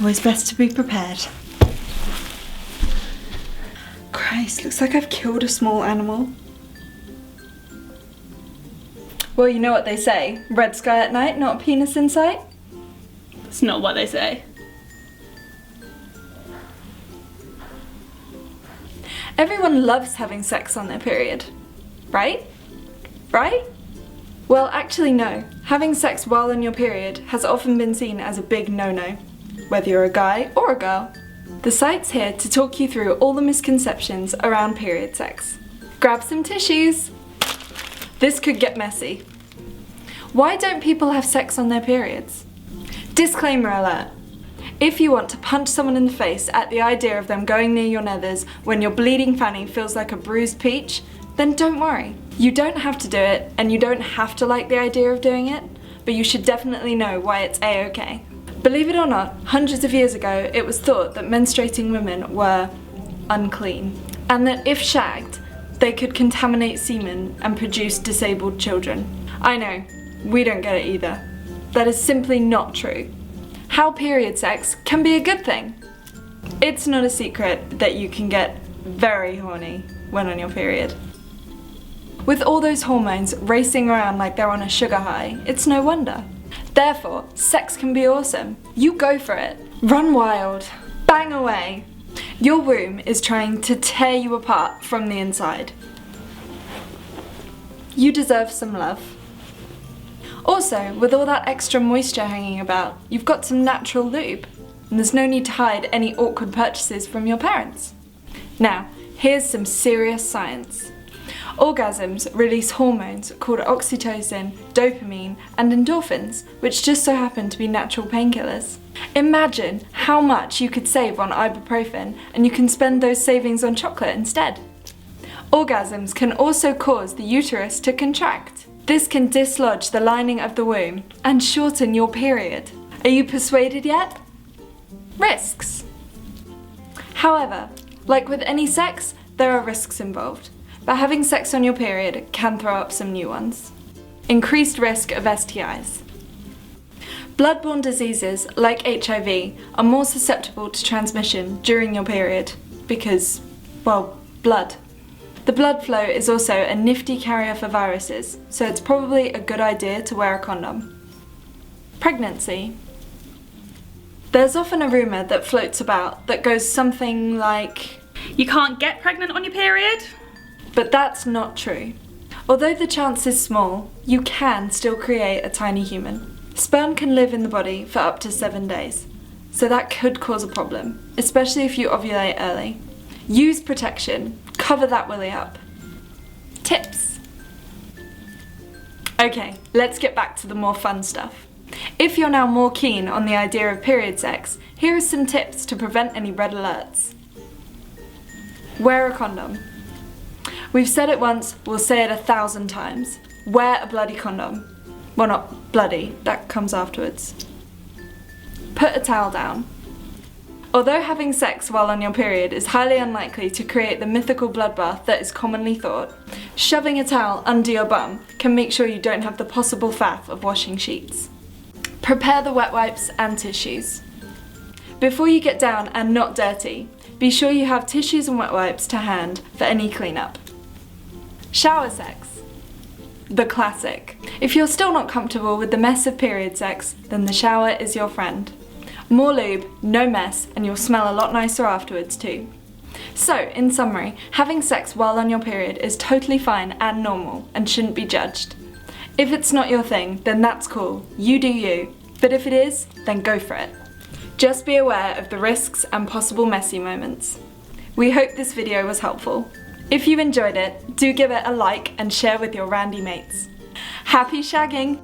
Always best to be prepared. Christ, looks like I've killed a small animal. Well, you know what they say, red sky at night, not a penis in sight? That's not what they say. Everyone loves having sex on their period, right? Right? Well, actually no. Having sex while on your period has often been seen as a big no-no, whether you're a guy or a girl. The site's here to talk you through all the misconceptions around period sex. Grab some tissues. This could get messy. Why don't people have sex on their periods? Disclaimer alert. If you want to punch someone in the face at the idea of them going near your nethers when your bleeding fanny feels like a bruised peach, then don't worry. You don't have to do it, and you don't have to like the idea of doing it, but you should definitely know why it's a-okay. Believe it or not, hundreds of years ago it was thought that menstruating women were unclean, and that if shagged, they could contaminate semen and produce disabled children. I know, we don't get it either. That is simply not true. How period sex can be a good thing. It's not a secret that you can get very horny when on your period. With all those hormones racing around like they're on a sugar high, it's no wonder. Therefore, sex can be awesome. You go for it. Run wild. Bang away. Your womb is trying to tear you apart from the inside. You deserve some love. Also, with all that extra moisture hanging about, you've got some natural lube, and there's no need to hide any awkward purchases from your parents. Now, here's some serious science. Orgasms release hormones called oxytocin, dopamine, and endorphins, which just so happen to be natural painkillers. Imagine how much you could save on ibuprofen, and you can spend those savings on chocolate instead. Orgasms can also cause the uterus to contract. This can dislodge the lining of the womb and shorten your period. Are you persuaded yet? Risks. However, like with any sex, there are risks involved, but having sex on your period can throw up some new ones. Increased risk of STIs. Bloodborne diseases like HIV are more susceptible to transmission during your period because, well, blood. The blood flow is also a nifty carrier for viruses, so it's probably a good idea to wear a condom. Pregnancy. There's often a rumour that floats about that goes something like, you can't get pregnant on your period? But that's not true. Although the chance is small, you can still create a tiny human. Sperm can live in the body for up to 7 days, so that could cause a problem, especially if you ovulate early. Use protection. Cover that willy up. Tips. Okay, let's get back to the more fun stuff. If you're now more keen on the idea of period sex, here are some tips to prevent any red alerts. Wear a condom. We've said it once, we'll say it 1,000 times. Wear a bloody condom. Well, not bloody, that comes afterwards. Put a towel down. Although having sex while on your period is highly unlikely to create the mythical bloodbath that is commonly thought, shoving a towel under your bum can make sure you don't have the possible faff of washing sheets. Prepare the wet wipes and tissues. Before you get down and not dirty, be sure you have tissues and wet wipes to hand for any cleanup. Shower sex. The classic. If you're still not comfortable with the mess of period sex, then the shower is your friend. More lube, no mess, and you'll smell a lot nicer afterwards too. So, in summary, having sex while on your period is totally fine and normal and shouldn't be judged. If it's not your thing, then that's cool, you do you. But if it is, then go for it. Just be aware of the risks and possible messy moments. We hope this video was helpful. If you enjoyed it, do give it a like and share with your randy mates. Happy shagging!